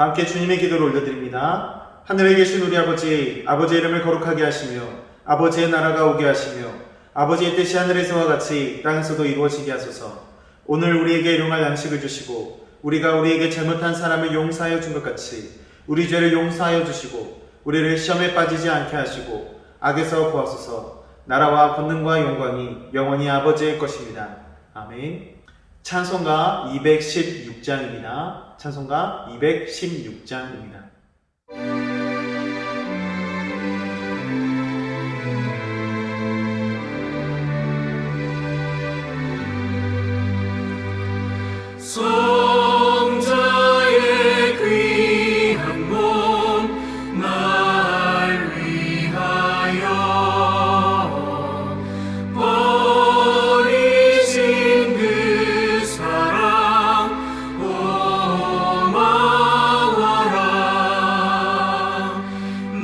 다 함께 주님의 기도를 올려드립니다. 하늘에 계신 우리 아버지, 아버지의 이름을 거룩하게 하시며 아버지의 나라가 오게 하시며 아버지의 뜻이 하늘에서와 같이 땅에서도 이루어지게 하소서. 오늘 우리에게 일용할 양식을 주시고 우리가 우리에게 잘못한 사람을 용서하여 준 것 같이 우리 죄를 용서하여 주시고 우리를 시험에 빠지지 않게 하시고 악에서 구하소서. 나라와 권능과 영광이 영원히 아버지의 것입니다. 아멘. 찬송가 216장입니다. 찬송가 216장입니다. 성자의 귀한 몸 날 위하여 버리신 그 사랑 고마워라.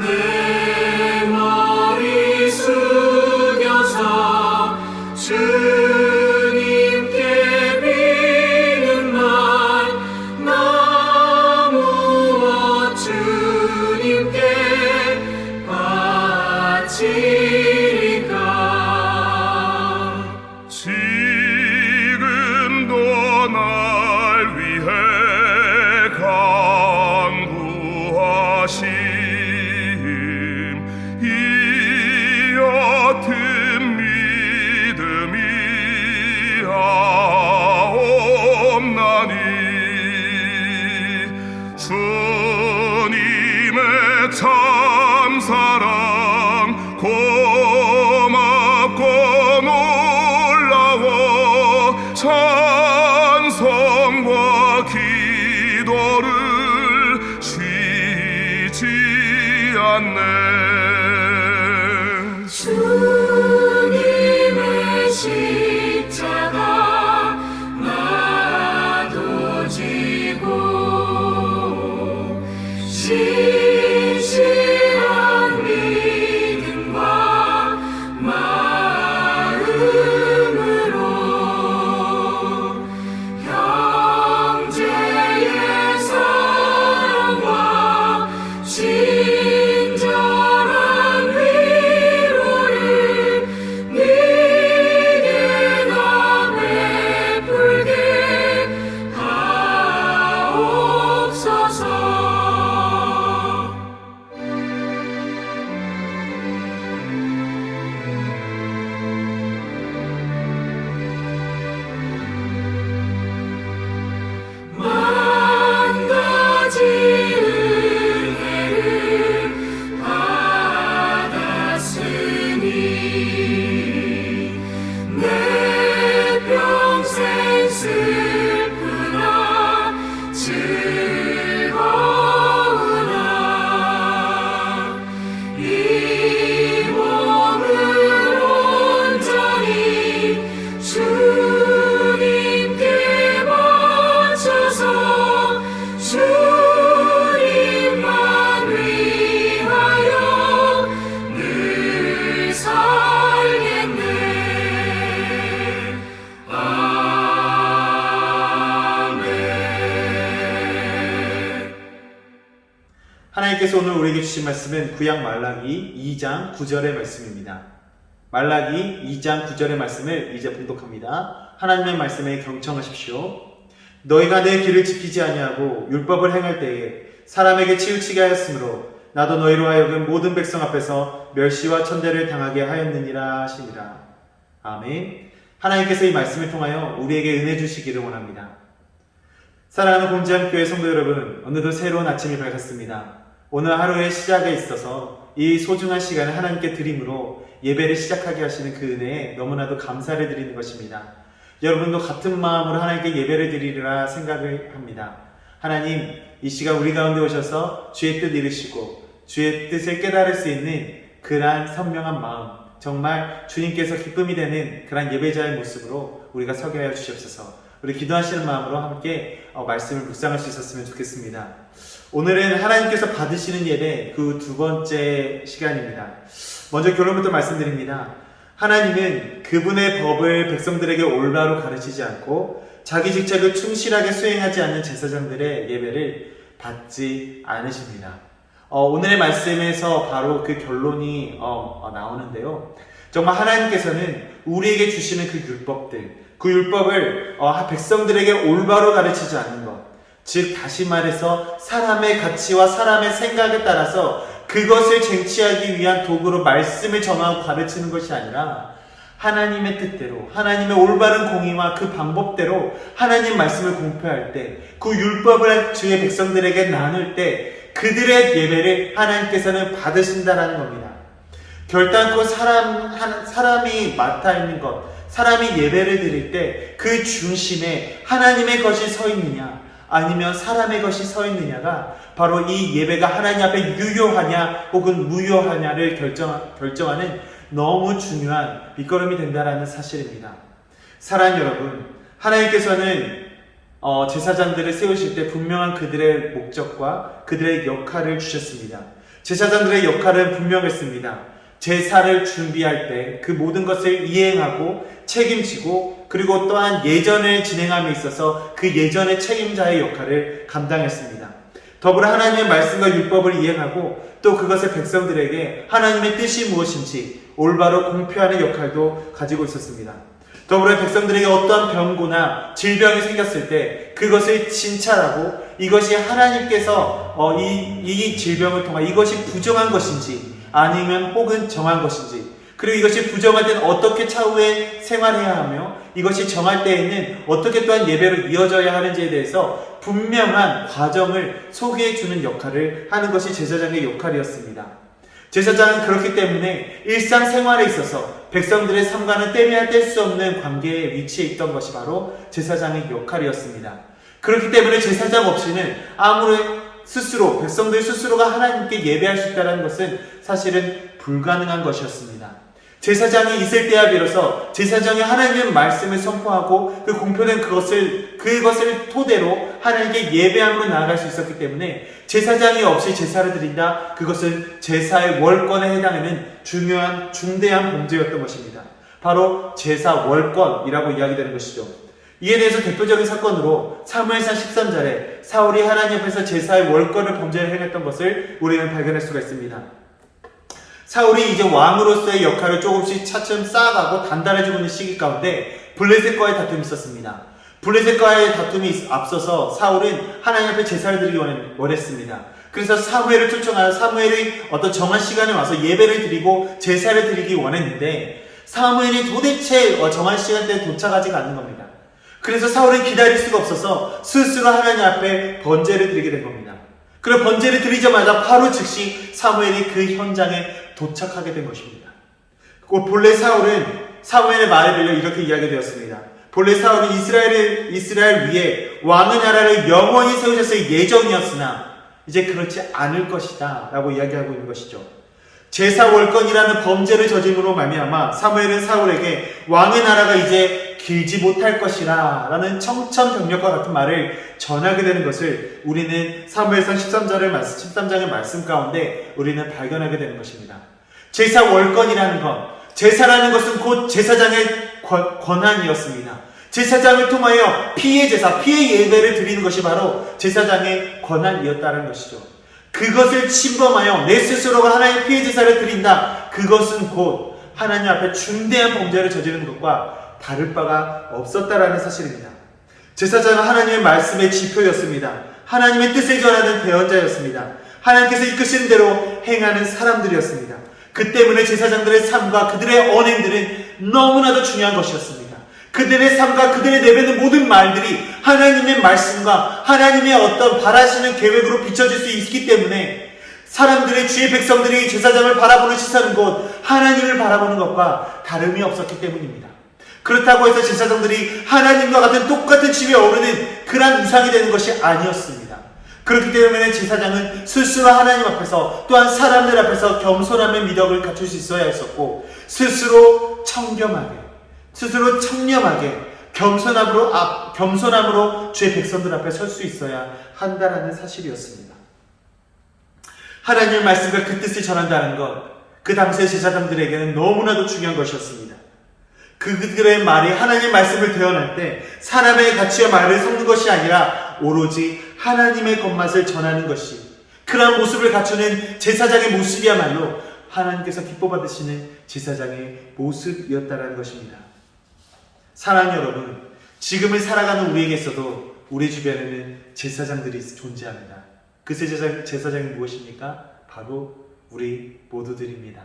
내 머리 숙여서 주님께 비는 말 나 무엇 주님께 바치리까. 지금도 날 위해 간구하심 이 옅은 믿음이 하옵나니 주님의 참사랑 고맙고 놀라워 찬송과 기도를 쉬지 않네. 주님의 십자가 나도 지고 신실한 믿음과 마음으로 형제의 사랑과 친절한 위로를 네게 나 베풀게 하옵소서. 만 가지 은혜를 받았으니 내 평생 슬프나 즐거우나 이 몸을 온전히 주님께 바쳐서 주님만 위하여 늘 살겠네. 아멘. 하나님께서 오늘 우리에게 주신 말씀은 구약 말라기 2장 9절의 말씀입니다. 말라기 2장 9절의 말씀을 이제 봉독합니다. 하나님의 말씀에 경청하십시오. 너희가 내 길을 지키지 아니하고 율법을 행할 때에 사람에게 치우치게 하였으므로 나도 너희로 하여금 모든 백성 앞에서 멸시와 천대를 당하게 하였느니라 하시니라. 아멘. 하나님께서 이 말씀을 통하여 우리에게 은혜 주시기를 원합니다. 사랑하는 공지함교회 성도 여러분, 오늘도 새로운 아침이 밝았습니다. 오늘 하루의 시작에 있어서 이 소중한 시간을 하나님께 드림으로 예배를 시작하게 하시는 그 은혜에 너무나도 감사를 드리는 것입니다. 여러분도 같은 마음으로 하나님께 예배를 드리리라 생각을 합니다. 하나님, 이 시간 우리 가운데 오셔서 주의 뜻 이루시고 주의 뜻을 깨달을 수 있는 그러한 선명한 마음, 정말 주님께서 기쁨이 되는 그러한 예배자의 모습으로 우리가 서게 하여 주시옵소서. 우리 기도하시는 마음으로 함께 말씀을 묵상할 수 있었으면 좋겠습니다. 오늘은 하나님께서 받으시는 예배 그 두 번째 시간입니다. 먼저 결론부터 말씀드립니다. 하나님은 그분의 법을 백성들에게 올바로 가르치지 않고 자기 직책을 충실하게 수행하지 않는 제사장들의 예배를 받지 않으십니다. 오늘의 말씀에서 바로 그 결론이 나오는데요. 정말 하나님께서는 우리에게 주시는 그 율법을 백성들에게 올바로 가르치지 않는 것, 즉 다시 말해서 사람의 가치와 사람의 생각에 따라서 그것을 쟁취하기 위한 도구로 말씀을 정하고 가르치는 것이 아니라 하나님의 뜻대로, 하나님의 올바른 공의와 그 방법대로 하나님 말씀을 공표할 때, 그 율법을 주의 백성들에게 나눌 때 그들의 예배를 하나님께서는 받으신다라는 겁니다. 결단코 사람이 맡아 있는 것, 사람이 예배를 드릴 때 그 중심에 하나님의 것이 서 있느냐 아니면 사람의 것이 서 있느냐가 바로 이 예배가 하나님 앞에 유효하냐 혹은 무효하냐를 결정하는 너무 중요한 밑거름이 된다라는 사실입니다. 사랑하는 여러분, 하나님께서는 제사장들을 세우실 때 분명한 그들의 목적과 그들의 역할을 주셨습니다. 제사장들의 역할은 분명했습니다. 제사를 준비할 때 그 모든 것을 이행하고 책임지고, 그리고 또한 예전을 진행함에 있어서 그 예전의 책임자의 역할을 감당했습니다. 더불어 하나님의 말씀과 율법을 이행하고 또 그것을 백성들에게 하나님의 뜻이 무엇인지 올바로 공표하는 역할도 가지고 있었습니다. 더불어 백성들에게 어떠한 병고나 질병이 생겼을 때 그것을 진찰하고 이것이 하나님께서 이 질병을 통해 이것이 부정한 것인지 아니면 혹은 정한 것인지, 그리고 이것이 부정할 때는 어떻게 차후에 생활해야 하며 이것이 정할 때에는 어떻게 또한 예배로 이어져야 하는지에 대해서 분명한 과정을 소개해주는 역할을 하는 것이 제사장의 역할이었습니다. 제사장은 그렇기 때문에 일상생활에 있어서 백성들의 삶과는 떼면 뗄 수 없는 관계에 위치해 있던 것이 바로 제사장의 역할이었습니다. 그렇기 때문에 제사장 없이는 아무런 백성들 스스로가 하나님께 예배할 수 있다는 것은 사실은 불가능한 것이었습니다. 제사장이 있을 때야 비로소 제사장이 하나님의 말씀을 선포하고 그 공표된 그것을 토대로 하나님께 예배함으로 나아갈 수 있었기 때문에 제사장이 없이 제사를 드린다, 그것은 제사의 월권에 해당하는 중대한 범죄였던 것입니다. 바로 제사 월권이라고 이야기되는 것이죠. 이에 대해서 대표적인 사건으로 사무엘상 13절에 사울이 하나님 앞에서 제사의 월권을 범죄를 행했던 것을 우리는 발견할 수가 있습니다. 사울이 이제 왕으로서의 역할을 조금씩 차츰 쌓아가고 단단해지고 있는 시기 가운데 블레셋과의 다툼이 있었습니다. 블레셋과의 다툼이 앞서서 사울은 하나님 앞에 제사를 드리기 원했습니다. 그래서 사무엘을 초청하여 사무엘이 어떤 정한 시간에 와서 예배를 드리고 제사를 드리기 원했는데 사무엘이 도대체 정한 시간대에 도착하지가 않는 겁니다. 그래서 사울은 기다릴 수가 없어서 스스로 하나님 앞에 번제를 드리게 된 겁니다. 그리고 번제를 드리자마자 바로 즉시 사무엘이 그 현장에 도착하게 된 것입니다. 본래 사울은 사무엘의 말에 빌려 이렇게 이야기되었습니다. 본래 사울은 이스라엘 위에 왕의 나라를 영원히 세우셨을 예정이었으나 이제 그렇지 않을 것이다 라고 이야기하고 있는 것이죠. 제사월권이라는 범죄를 저짐으로 말미암아 사무엘은 사울에게 왕의 나라가 이제 길지 못할 것이라 라는 청천벽력과 같은 말을 전하게 되는 것을 우리는 사무엘상 13장의 말씀 가운데 우리는 발견하게 되는 것입니다. 제사월권이라는 것, 제사라는 것은 곧 제사장의 권한이었습니다. 제사장을 통하여 피의 제사, 피의 예배를 드리는 것이 바로 제사장의 권한이었다는 것이죠. 그것을 침범하여 내 스스로가 하나님의 피의 제사를 드린다. 그것은 곧 하나님 앞에 중대한 범죄를 저지르는 것과 다를 바가 없었다라는 사실입니다. 제사장은 하나님의 말씀의 지표였습니다. 하나님의 뜻을 전하는 대언자였습니다. 하나님께서 이끄신 대로 행하는 사람들이었습니다. 그 때문에 제사장들의 삶과 그들의 언행들은 너무나도 중요한 것이었습니다. 그들의 삶과 그들의 내뱉는 모든 말들이 하나님의 말씀과 하나님의 어떤 바라시는 계획으로 비춰질 수 있기 때문에 사람들의 주의 백성들이 제사장을 바라보는 시선은 곧 하나님을 바라보는 것과 다름이 없었기 때문입니다. 그렇다고 해서 제사장들이 하나님과 같은 똑같은 집에 어우르는 그러한 우상이 되는 것이 아니었습니다. 그렇기 때문에 제사장은 스스로 하나님 앞에서 또한 사람들 앞에서 겸손함의 미덕을 갖출 수 있어야 했었고 스스로 청렴하게 겸손함으로 주의 백성들 앞에 설 수 있어야 한다라는 사실이었습니다. 하나님의 말씀과 그 뜻을 전한다는 것, 그 당시의 제사장들에게는 너무나도 중요한 것이었습니다. 그들의 말이 하나님의 말씀을 대언할 때 사람의 가치와 말을 섞는 것이 아니라 아니라 오로지 하나님의 겉맛을 전하는 것이, 그러한 모습을 갖추는 제사장의 모습이야말로 하나님께서 기뻐 받으시는 제사장의 모습이었다는 것입니다. 사랑하는 여러분, 지금을 살아가는 우리에게서도 우리 주변에는 제사장들이 존재합니다. 그 제사장이 무엇입니까? 바로 우리 모두들입니다.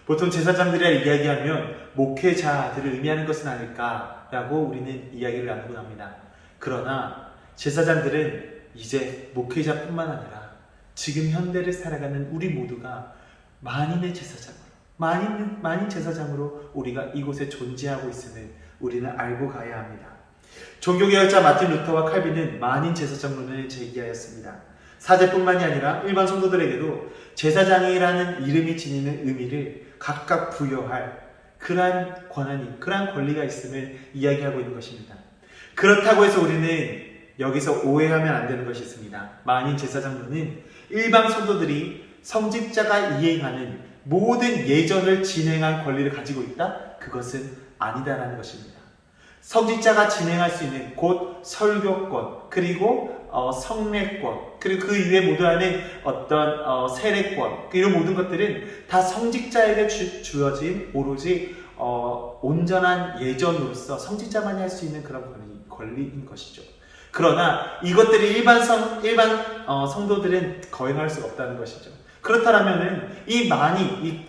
보통 제사장들이라 이야기하면 목회자들을 의미하는 것은 아닐까라고 우리는 이야기를 나누곤 합니다. 그러나 제사장들은 이제 목회자뿐만 아니라 지금 현대를 살아가는 우리 모두가 만인의 제사장으로, 만인 제사장으로 우리가 이곳에 존재하고 있음을 우리는 알고 가야 합니다. 종교개혁자 마틴 루터와 칼빈은 만인 제사장론을 제기하였습니다. 사제뿐만이 아니라 일반 성도들에게도 제사장이라는 이름이 지니는 의미를 각각 부여할 그러한 권한이, 그러한 권리가 있음을 이야기하고 있는 것입니다. 그렇다고 해서 우리는 여기서 오해하면 안 되는 것이 있습니다. 만인 제사장론은 일반 성도들이 성직자가 이행하는 모든 예전을 진행한 권리를 가지고 있다? 그것은 아니다라는 것입니다. 성직자가 진행할 수 있는 곧 설교권, 그리고 성례권, 그리고 그 이외에 모두하는 어떤 세례권, 이런 모든 것들은 다 성직자에게 주어진 오로지 온전한 예전으로서 성직자만이 할 수 있는 그런 권리인 것이죠. 그러나 이것들이 일반 성도들은 거행할 수 없다는 것이죠. 그렇다면은 이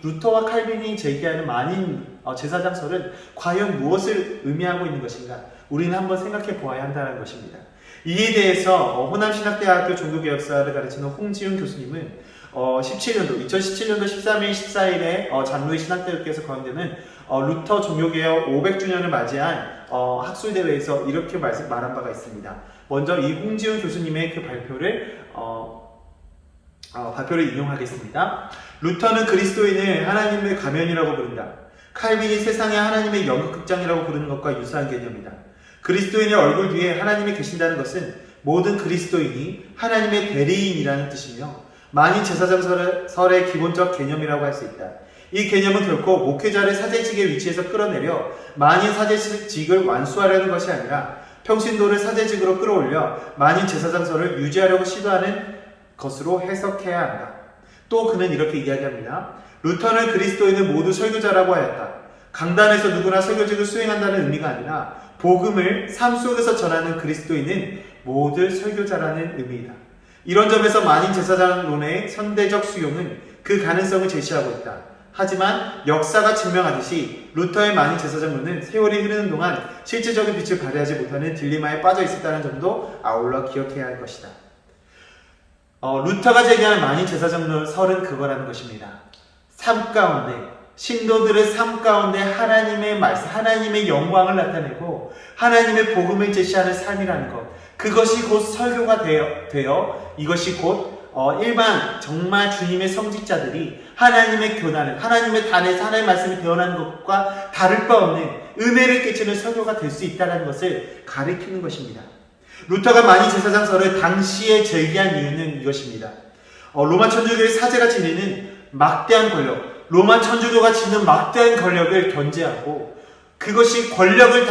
루터와 칼빈이 제기하는 만인 제사장설은 과연 무엇을 의미하고 있는 것인가? 우리는 한번 생각해 보아야 한다는 것입니다. 이에 대해서 호남신학대학교 종교개혁사를 가르치는 홍지윤 교수님은 2017년도 13일 14일에 장로의 신학대학교에서 거행되는 루터 종교개혁 500주년을 맞이한 학술대회에서 이렇게 말한 바가 있습니다. 먼저 이 홍지윤 교수님의 그 발표를 인용하겠습니다. 루터는 그리스도인을 하나님의 가면이라고 부른다. 칼빈이 세상의 하나님의 연극극장이라고 부르는 것과 유사한 개념이다. 그리스도인의 얼굴 뒤에 하나님이 계신다는 것은 모든 그리스도인이 하나님의 대리인이라는 뜻이며 만인 제사장설의 기본적 개념이라고 할 수 있다. 이 개념은 결코 목회자를 사제직의 위치에서 끌어내려 만인 사제직을 완수하려는 것이 아니라 평신도를 사제직으로 끌어올려 만인 제사장설을 유지하려고 시도하는 것으로 해석해야 한다. 또 그는 이렇게 이야기합니다. 루터는 그리스도인을 모두 설교자라고 하였다. 강단에서 누구나 설교직을 수행한다는 의미가 아니라 복음을 삶 속에서 전하는 그리스도인은 모두 설교자라는 의미이다. 이런 점에서 만인 제사장론의 현대적 수용은 그 가능성을 제시하고 있다. 하지만 역사가 증명하듯이 루터의 만인 제사장론은 세월이 흐르는 동안 실질적인 빛을 발휘하지 못하는 딜레마에 빠져 있었다는 점도 아울러 기억해야 할 것이다. 루터가 제기하는 만인 제사장설은 그거라는 것입니다. 삶 가운데, 신도들의 삶 가운데 하나님의 말씀, 하나님의 영광을 나타내고 하나님의 복음을 제시하는 삶이라는 것, 그것이 곧 설교가 되어 이것이 곧 일반 정말 주님의 성직자들이 하나님의 교단을, 하나님의 단에서 하나님의 말씀을 배워나는 것과 다를 바 없는 은혜를 끼치는 설교가 될 수 있다는 것을 가리키는 것입니다. 루터가 만인 제사장설을 당시에 제기한 이유는 이것입니다. 로마 천주교의 사제가 지니는 막대한 권력, 로마 천주교가 지는 막대한 권력을 견제하고 그것이 권력을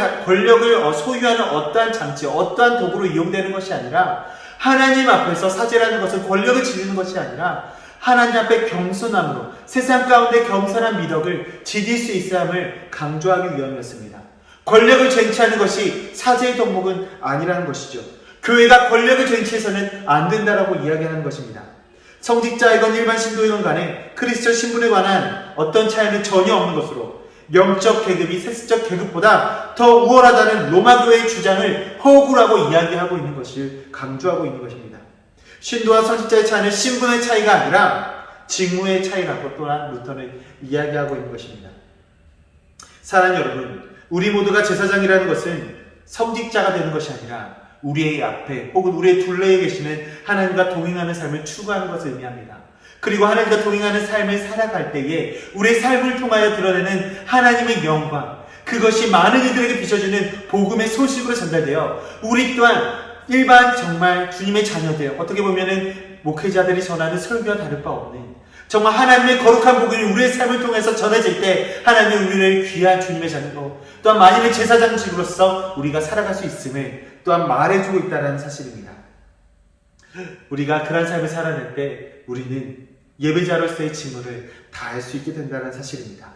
소유하는 어떠한 장치, 어떠한 도구로 이용되는 것이 아니라 하나님 앞에서 사제라는 것은 권력을 지니는 것이 아니라 하나님 앞에 겸손함으로 세상 가운데 겸손한 미덕을 지닐 수 있어야 함을 강조하기 위함이었습니다. 권력을 쟁취하는 것이 사제의 덕목은 아니라는 것이죠. 교회가 권력을 쟁취해서는 안 된다라고 이야기하는 것입니다. 성직자이건 일반 신도이건 간에 크리스천 신분에 관한 어떤 차이는 전혀 없는 것으로 영적 계급이 세습적 계급보다 더 우월하다는 로마 교회의 주장을 허구라고 이야기하고 있는 것을 강조하고 있는 것입니다. 신도와 성직자의 차이는 신분의 차이가 아니라 직무의 차이라고 또한 루터는 이야기하고 있는 것입니다. 사랑하는 여러분, 우리 모두가 제사장이라는 것은 성직자가 되는 것이 아니라 우리의 앞에 혹은 우리의 둘레에 계시는 하나님과 동행하는 삶을 추구하는 것을 의미합니다. 그리고 하나님과 동행하는 삶을 살아갈 때에 우리의 삶을 통하여 드러내는 하나님의 영광, 그것이 많은 이들에게 비춰지는 복음의 소식으로 전달되어 우리 또한 일반 정말 주님의 자녀들, 어떻게 보면은 목회자들이 전하는 설교와 다를 바 없는 정말 하나님의 거룩한 복음이 우리의 삶을 통해서 전해질 때 하나님은 우리를 귀한 주님의 자녀로 또한 만인의 제사장직으로서 우리가 살아갈 수 있음을 또한 말해주고 있다는 사실입니다. 우리가 그런 삶을 살아낼 때 우리는 예배자로서의 직무를 다할 수 있게 된다는 사실입니다.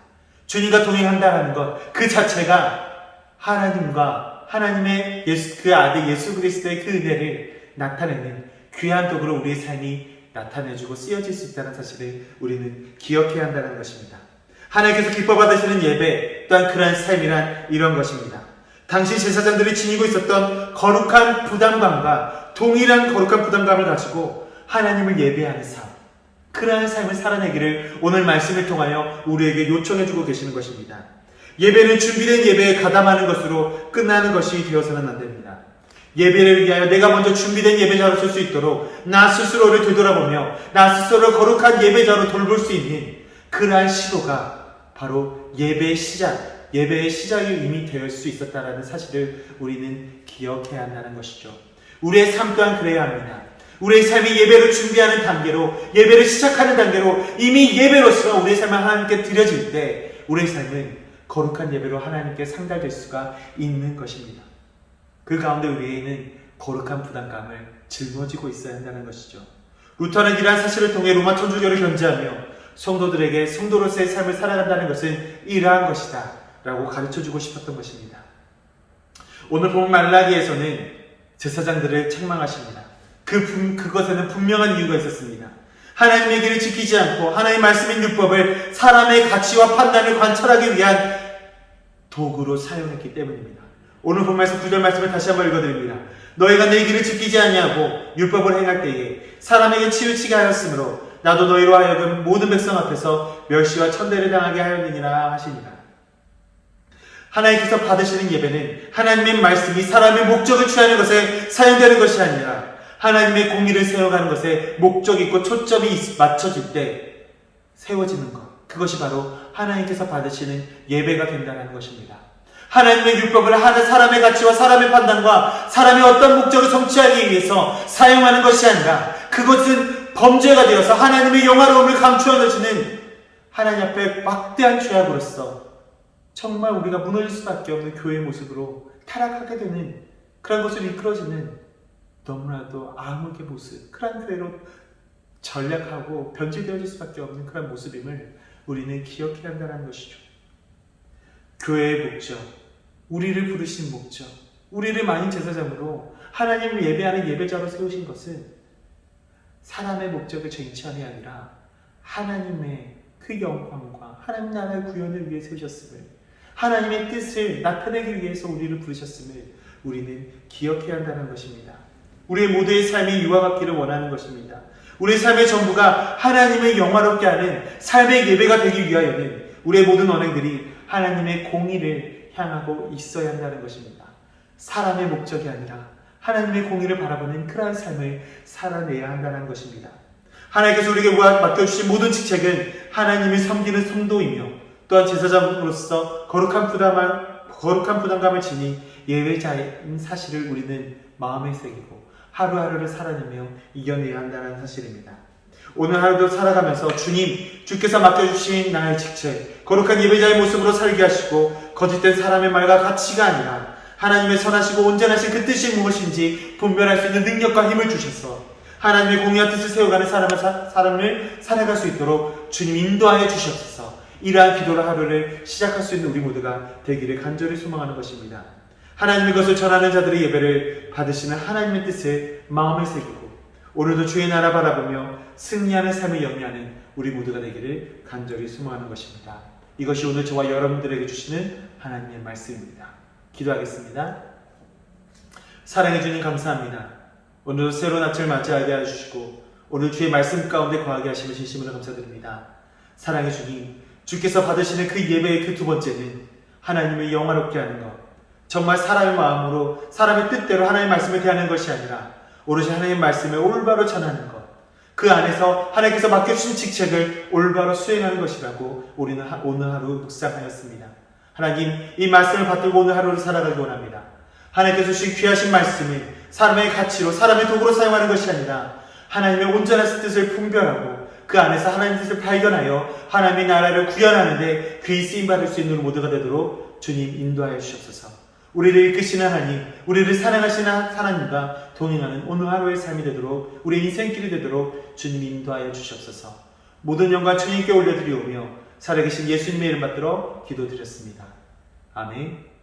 주님과 동행한다는 것 그 자체가 하나님과 하나님의 그 아들 예수 그리스도의 그 은혜를 나타내는 귀한 도구로 우리의 삶이 나타내주고 쓰여질 수 있다는 사실을 우리는 기억해야 한다는 것입니다. 하나님께서 기뻐 받으시는 예배 또한 그러한 삶이란 이런 것입니다. 당시 제사장들이 지니고 있었던 거룩한 부담감과 동일한 거룩한 부담감을 가지고 하나님을 예배하는 삶, 그러한 삶을 살아내기를 오늘 말씀을 통하여 우리에게 요청해주고 계시는 것입니다. 예배는 준비된 예배에 가담하는 것으로 끝나는 것이 되어서는 안 됩니다. 예배를 위하여 내가 먼저 준비된 예배자로 설 수 있도록 나 스스로를 되돌아보며 나 스스로를 거룩한 예배자로 돌볼 수 있는 그러한 시도가 바로 예배의 시작이 이미 될 수 있었다는 사실을 우리는 기억해야 한다는 것이죠. 우리의 삶 또한 그래야 합니다. 우리의 삶이 예배를 준비하는 단계로, 예배를 시작하는 단계로 이미 예배로서 우리의 삶을 하나님께 드려질 때 우리의 삶은 거룩한 예배로 하나님께 상달될 수가 있는 것입니다. 그 가운데 우리에는 거룩한 부담감을 짊어지고 있어야 한다는 것이죠. 루터는 이러한 사실을 통해 로마 천주교를 견지하며 성도들에게 성도로서의 삶을 살아간다는 것은 이러한 것이다 라고 가르쳐주고 싶었던 것입니다. 오늘 본 말라기에서는 제사장들을 책망하십니다. 그것에는 분명한 이유가 있었습니다. 하나님의 길을 지키지 않고 하나님의 말씀인 율법을 사람의 가치와 판단을 관철하기 위한 도구로 사용했기 때문입니다. 오늘 본말씀 9절 말씀을 다시 한번 읽어드립니다. 너희가 내 길을 지키지 아니하고 율법을 행할 때에 사람에게 치우치게 하였으므로 나도 너희로 하여금 모든 백성 앞에서 멸시와 천대를 당하게 하였느니라 하시니라. 하나님께서 받으시는 예배는 하나님의 말씀이 사람의 목적을 취하는 것에 사용되는 것이 아니라 하나님의 공의를 세워가는 것에 목적 있고 초점이 맞춰질 때 세워지는 것, 그것이 바로 하나님께서 받으시는 예배가 된다는 것입니다. 하나님의 율법을 하는 사람의 가치와 사람의 판단과 사람의 어떤 목적을 성취하기 위해서 사용하는 것이 아니라 그것은 범죄가 되어서 하나님의 영화로움을 감추어내지는 하나님 앞에 막대한 죄악으로서 정말 우리가 무너질 수밖에 없는 교회의 모습으로 타락하게 되는 그런 것으로 이끌어지는 너무나도 암흑의 모습, 그런 교회로 전략하고 변질되어질 수밖에 없는 그런 모습임을 우리는 기억해야 한다는 것이죠. 교회의 목적, 우리를 부르신 목적, 우리를 만인 제사장으로 하나님을 예배하는 예배자로 세우신 것은 사람의 목적을 쟁취함이 아니라 하나님의 그 영광과 하나님 나라의 구현을 위해 세우셨음을, 하나님의 뜻을 나타내기 위해서 우리를 부르셨음을 우리는 기억해야 한다는 것입니다. 우리의 모두의 삶이 이와 같기를 원하는 것입니다. 우리의 삶의 전부가 하나님을 영화롭게 하는 삶의 예배가 되기 위하여는 우리의 모든 언행들이 하나님의 공의를 향하고 있어야 한다는 것입니다. 사람의 목적이 아니라 하나님의 공의를 바라보는 그러한 삶을 살아내야 한다는 것입니다. 하나님께서 우리에게 맡겨주신 모든 직책은 하나님을 섬기는 성도이며 또한 제사장으로서 거룩한 부담감을 지닌 예배자인 사실을 우리는 마음에 새기고 하루하루를 살아내며 이겨내야 한다는 사실입니다. 오늘 하루도 살아가면서 주께서 맡겨주신 나의 직책, 거룩한 예배자의 모습으로 살게 하시고 거짓된 사람의 말과 가치가 아니라 하나님의 선하시고 온전하신 그 뜻이 무엇인지 분별할 수 있는 능력과 힘을 주셔서 하나님의 공의와 뜻을 세워가는 사람을 살아갈 수 있도록 주님 인도하여 주시옵소서. 이러한 기도로 하루를 시작할 수 있는 우리 모두가 되기를 간절히 소망하는 것입니다. 하나님의 것을 전하는 자들의 예배를 받으시는 하나님의 뜻을 마음에 새기고 오늘도 주의 나라 바라보며 승리하는 삶을 영위하는 우리 모두가 되기를 간절히 소망하는 것입니다. 이것이 오늘 저와 여러분들에게 주시는 하나님의 말씀입니다. 기도하겠습니다. 사랑해 주님 감사합니다. 오늘도 새로운 아침을 맞이하게 해주시고 오늘 주의 말씀 가운데 거하게 하시는 진심으로 감사드립니다. 사랑해 주님, 주께서 받으시는 그 예배의 그 두 번째는 하나님을 영화롭게 하는 것, 정말 사람의 마음으로 사람의 뜻대로 하나님의 말씀을 대하는 것이 아니라 오롯이 하나님의 말씀을 올바로 전하는 것, 그 안에서 하나님께서 맡겨주신 직책을 올바로 수행하는 것이라고 우리는 오늘 하루 묵상하였습니다. 하나님, 이 말씀을 받들고 오늘 하루를 살아가기 원합니다. 하나님께서 주신 귀하신 말씀을 사람의 가치로 사람의 도구로 사용하는 것이 아니라 하나님의 온전한 뜻을 분별하고 그 안에서 하나님의 뜻을 발견하여 하나님의 나라를 구현하는데 그의 쓰임받을 수 있는 모두가 되도록 주님 인도하여 주시옵소서. 우리를 이끄시는 하나님, 우리를 사랑하시는 하나님과 동행하는 오늘 하루의 삶이 되도록, 우리의 인생길이 되도록 주님 인도하여 주시옵소서. 모든 영광 주님께 올려드리오며 살아계신 예수님의 이름 받들어 기도드렸습니다. 아멘.